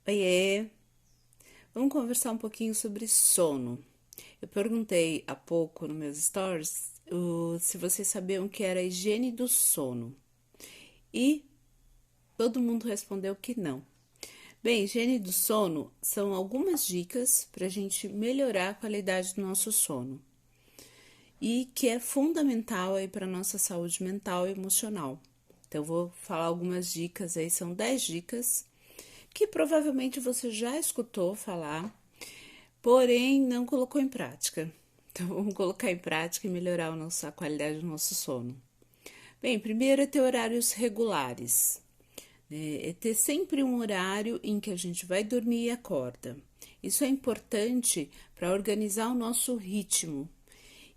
Oiê, vamos conversar um pouquinho sobre sono. Eu perguntei há pouco nos meus stories se vocês sabiam o que era a higiene do sono e todo mundo respondeu que não. Bem, higiene do sono são algumas dicas para a gente melhorar a qualidade do nosso sono e que é fundamental aí para nossa saúde mental e emocional. Então, eu vou falar algumas dicas aí, são 10 dicas que provavelmente você já escutou falar, porém não colocou em prática. Então vamos colocar em prática e melhorar a qualidade do nosso sono. Bem, primeiro é ter horários regulares. É ter sempre um horário em que a gente vai dormir e acorda. Isso é importante para organizar o nosso ritmo.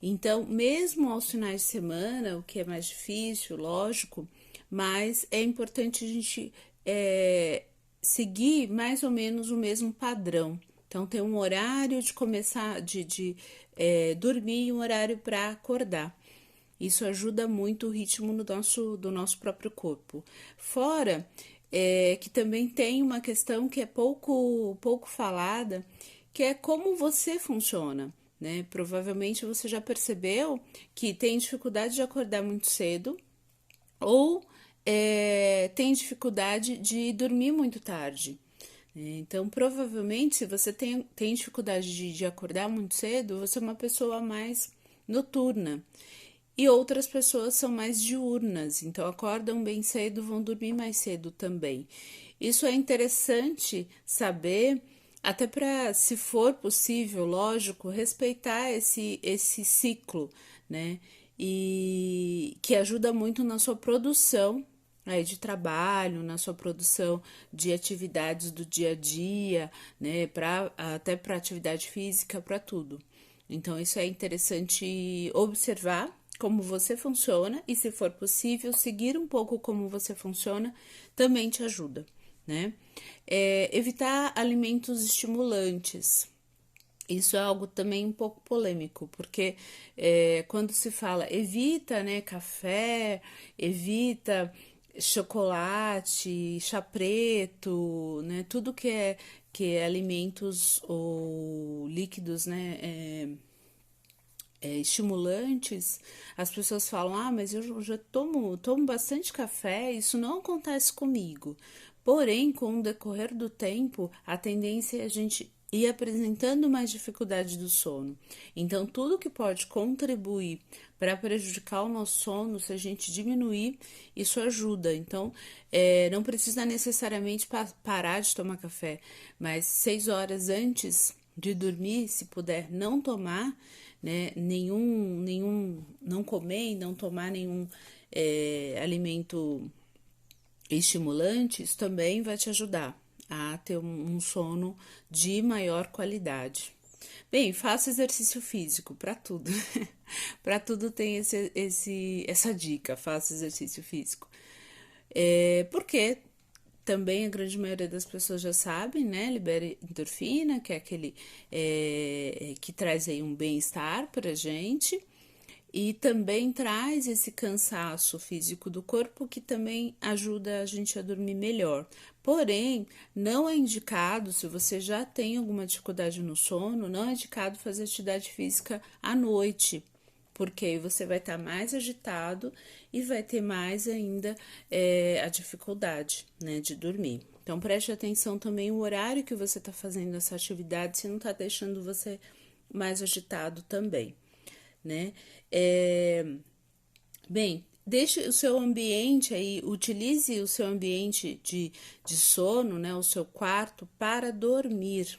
Então, mesmo aos finais de semana, o que é mais difícil, lógico, mas é importante a gente seguir mais ou menos o mesmo padrão. Então, tem um horário de começar, dormir e um horário para acordar. Isso ajuda muito o ritmo do nosso próprio corpo. Fora que também tem uma questão que é pouco falada, que é como você funciona. Né? Provavelmente você já percebeu que tem dificuldade de acordar muito cedo ou tem dificuldade de dormir muito tarde. Então, provavelmente, se você tem dificuldade de acordar muito cedo, você é uma pessoa mais noturna. E outras pessoas são mais diurnas, então acordam bem cedo, vão dormir mais cedo também. Isso é interessante saber, até para, se for possível, lógico, respeitar esse ciclo, né? E que ajuda muito na sua produção aí de trabalho, na sua produção de atividades do dia a dia, né? Até para atividade física, para tudo. Então, isso é interessante observar como você funciona e, se for possível, seguir um pouco como você funciona também te ajuda, né? Evitar alimentos estimulantes. Isso é algo também um pouco polêmico, porque quando se fala evita, né, café, evita chocolate, chá preto, né, tudo que é alimentos ou líquidos, né, estimulantes, as pessoas falam, mas eu já tomo bastante café, isso não acontece comigo. Porém, com o decorrer do tempo, a tendência é a gente ir apresentando mais dificuldade do sono. Então, tudo que pode contribuir para prejudicar o nosso sono, se a gente diminuir, isso ajuda. Então, não precisa necessariamente parar de tomar café, mas 6 horas antes de dormir, se puder não tomar, né, não comer e não tomar nenhum alimento estimulante, isso também vai te ajudar a ter um sono de maior qualidade. Bem, faça exercício físico para tudo. Para tudo tem essa dica, faça exercício físico. Porque também a grande maioria das pessoas já sabe, né? Libera endorfina, que é aquele que traz aí um bem-estar pra gente. E também traz esse cansaço físico do corpo que também ajuda a gente a dormir melhor. Porém, não é indicado, se você já tem alguma dificuldade no sono, não é indicado fazer atividade física à noite, porque aí você vai estar mais agitado e vai ter mais ainda a dificuldade, né, de dormir. Então, preste atenção também no horário que você está fazendo essa atividade, se não está deixando você mais agitado também, né? Bem, deixe o seu ambiente aí, utilize o seu ambiente de sono, né, o seu quarto para dormir,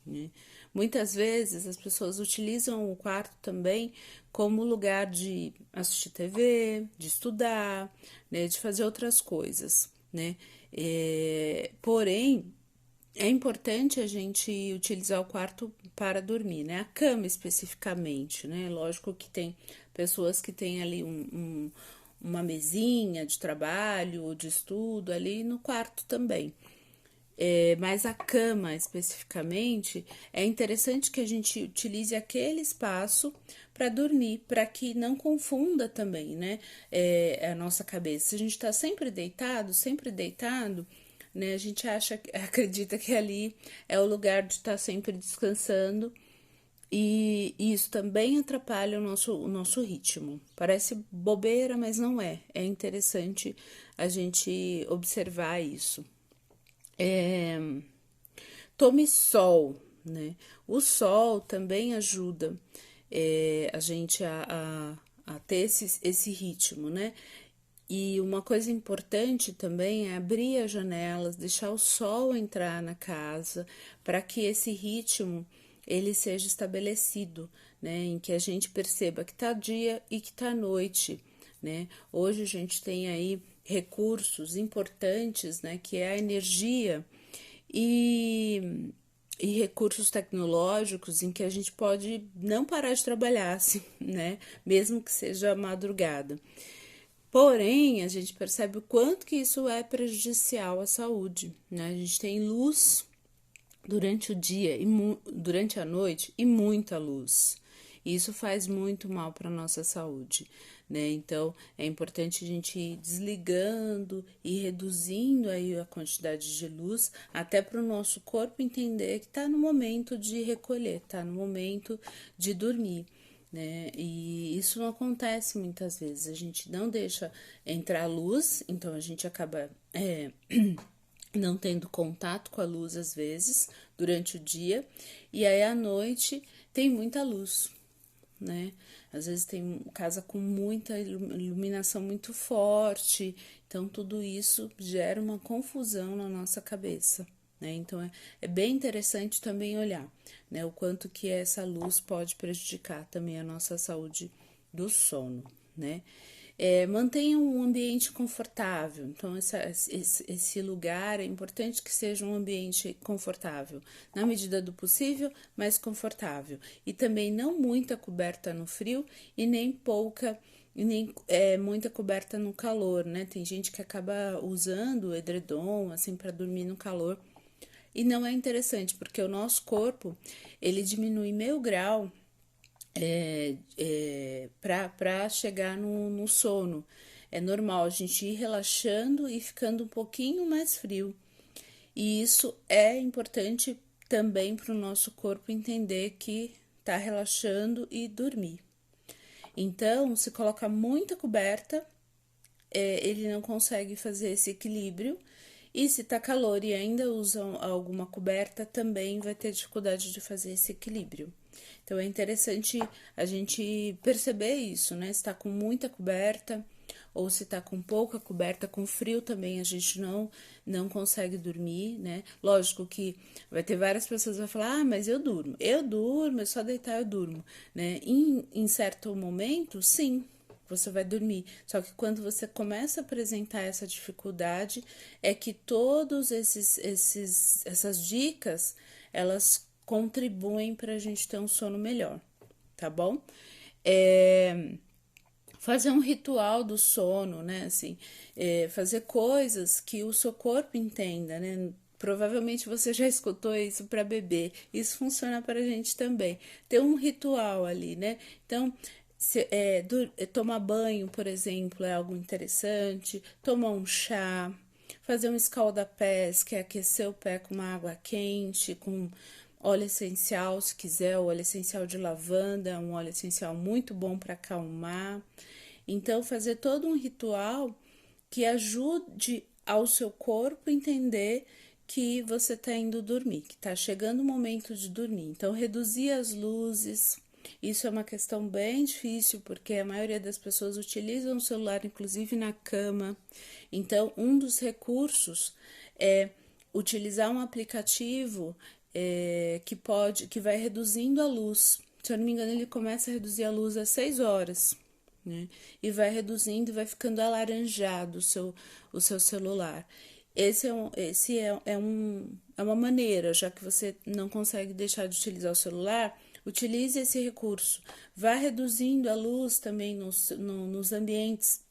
né? Muitas vezes as pessoas utilizam o quarto também como lugar de assistir TV, de estudar, né, de fazer outras coisas, né? Porém, é importante a gente utilizar o quarto para dormir, né? A cama especificamente, né? Lógico que tem pessoas que têm ali uma mesinha de trabalho, de estudo ali no quarto também. Mas a cama especificamente, é interessante que a gente utilize aquele espaço para dormir, para que não confunda também, né? A nossa cabeça. Se a gente está sempre deitado, né? A gente acredita que ali é o lugar de estar sempre descansando. E isso também atrapalha o nosso ritmo. Parece bobeira, mas não é. É interessante a gente observar isso. É, tome sol, né? O sol também ajuda a gente a ter esse ritmo, né? E uma coisa importante também é abrir as janelas, deixar o sol entrar na casa, para que esse ritmo ele seja estabelecido, né? Em que a gente perceba que tá dia e que tá noite, né? Hoje a gente tem aí recursos importantes, né? Que é a energia e, e recursos tecnológicos em que a gente pode não parar de trabalhar, assim, né? Mesmo que seja madrugada. Porém, a gente percebe o quanto que isso é prejudicial à saúde, né? A gente tem luz durante o dia e durante a noite e muita luz. Isso faz muito mal para a nossa saúde, né? Então é importante a gente ir desligando e reduzindo aí a quantidade de luz, até para o nosso corpo entender que está no momento de recolher, está no momento de dormir. Né? E isso não acontece muitas vezes. A gente não deixa entrar luz, então a gente acaba não tendo contato com a luz às vezes durante o dia, e aí à noite tem muita luz, né? Às vezes tem casa com muita iluminação muito forte, então tudo isso gera uma confusão na nossa cabeça, né? Então é bem interessante também olhar, né, o quanto que essa luz pode prejudicar também a nossa saúde do sono, né? Mantenha um ambiente confortável. Então, esse lugar é importante que seja um ambiente confortável, na medida do possível, mas confortável. E também não muita coberta no frio e nem pouca e nem muita coberta no calor, né? Tem gente que acaba usando o edredom assim para dormir no calor. E não é interessante, porque o nosso corpo ele diminui meio grau para chegar no sono. É normal a gente ir relaxando e ficando um pouquinho mais frio. E isso é importante também para o nosso corpo entender que está relaxando e dormir. Então, se coloca muita coberta, ele não consegue fazer esse equilíbrio. E se tá calor e ainda usam alguma coberta, também vai ter dificuldade de fazer esse equilíbrio. Então é interessante a gente perceber isso, né? Se tá com muita coberta ou se tá com pouca coberta, com frio também a gente não consegue dormir, né? Lógico que vai ter várias pessoas que vão falar: "Ah, mas eu durmo, é só deitar eu durmo", né? Em certo momento, sim, você vai dormir. Só que quando você começa a apresentar essa dificuldade, é que essas dicas, elas contribuem para a gente ter um sono melhor, tá bom? Fazer um ritual do sono, né? Assim, fazer coisas que o seu corpo entenda, né? Provavelmente você já escutou isso para bebê. Isso funciona para a gente também. Ter um ritual ali, né? Então, tomar banho, por exemplo, é algo interessante. Tomar um chá, fazer um escalda-pés, que é aquecer o pé com uma água quente, com óleo essencial, se quiser, o óleo essencial de lavanda, um óleo essencial muito bom para acalmar. Então, fazer todo um ritual que ajude ao seu corpo entender que você está indo dormir, que está chegando o momento de dormir. Então, reduzir as luzes. Isso é uma questão bem difícil, porque a maioria das pessoas utilizam o celular, inclusive na cama. Então, um dos recursos é utilizar um aplicativo que vai reduzindo a luz. Se eu não me engano, ele começa a reduzir a luz às 6 horas. Né? E vai reduzindo e vai ficando alaranjado o seu celular. É uma maneira, já que você não consegue deixar de utilizar o celular, utilize esse recurso. Vá reduzindo a luz também nos ambientes,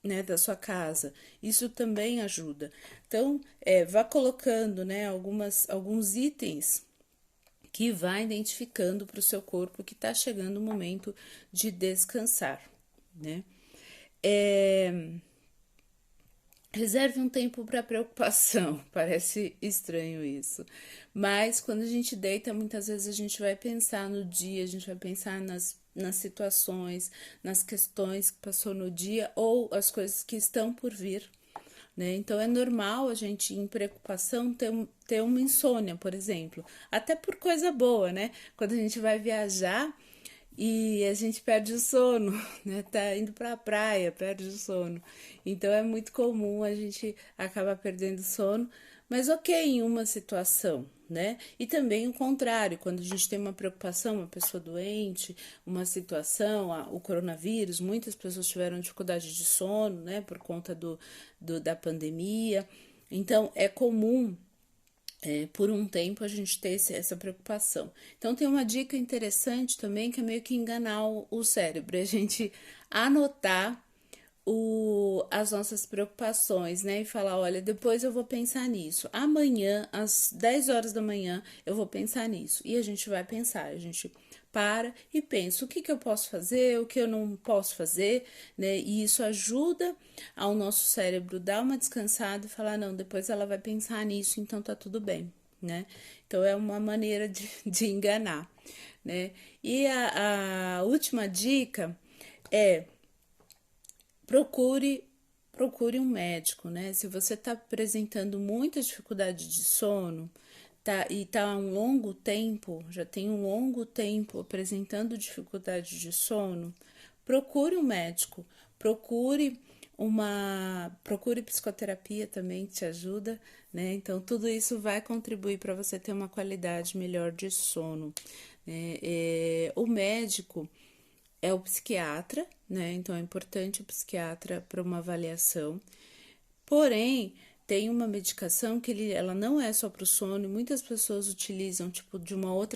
né, da sua casa. Isso também ajuda. Então, vá colocando, né, alguns itens que vai identificando para o seu corpo que está chegando o momento de descansar, né? Reserve um tempo para preocupação. Parece estranho isso. Mas quando a gente deita, muitas vezes a gente vai pensar no dia, a gente vai pensar nas situações, nas questões que passou no dia ou as coisas que estão por vir. Né? Então é normal a gente, em preocupação, ter uma insônia, por exemplo. Até por coisa boa, né? Quando a gente vai viajar e a gente perde o sono, né? Tá indo para a praia, perde o sono. Então é muito comum a gente acabar perdendo o sono, mas ok em uma situação, né? E também o contrário, quando a gente tem uma preocupação, uma pessoa doente, uma situação, o coronavírus, muitas pessoas tiveram dificuldade de sono, né? Por conta da pandemia. Então é comum por um tempo a gente ter essa preocupação. Então tem uma dica interessante também que é meio que enganar o cérebro, a gente anotar as nossas preocupações, né? E falar, olha, depois eu vou pensar nisso. Amanhã, às 10 horas da manhã, eu vou pensar nisso. E a gente vai pensar, a gente para e pensa o que eu posso fazer, o que eu não posso fazer, né? E isso ajuda ao nosso cérebro dar uma descansada e falar, não, depois ela vai pensar nisso, então tá tudo bem, né? Então é uma maneira de enganar, né? E a última dica é procure procure um médico, né? Se você está apresentando muita dificuldade de sono, e tá há um longo tempo, já tem um longo tempo apresentando dificuldade de sono, procure um médico, procure psicoterapia também que te ajuda, né? Então tudo isso vai contribuir para você ter uma qualidade melhor de sono. O médico é o psiquiatra, né? Então é importante o psiquiatra para uma avaliação. Porém, tem uma medicação que ela não é só para o sono, e muitas pessoas utilizam tipo de uma outra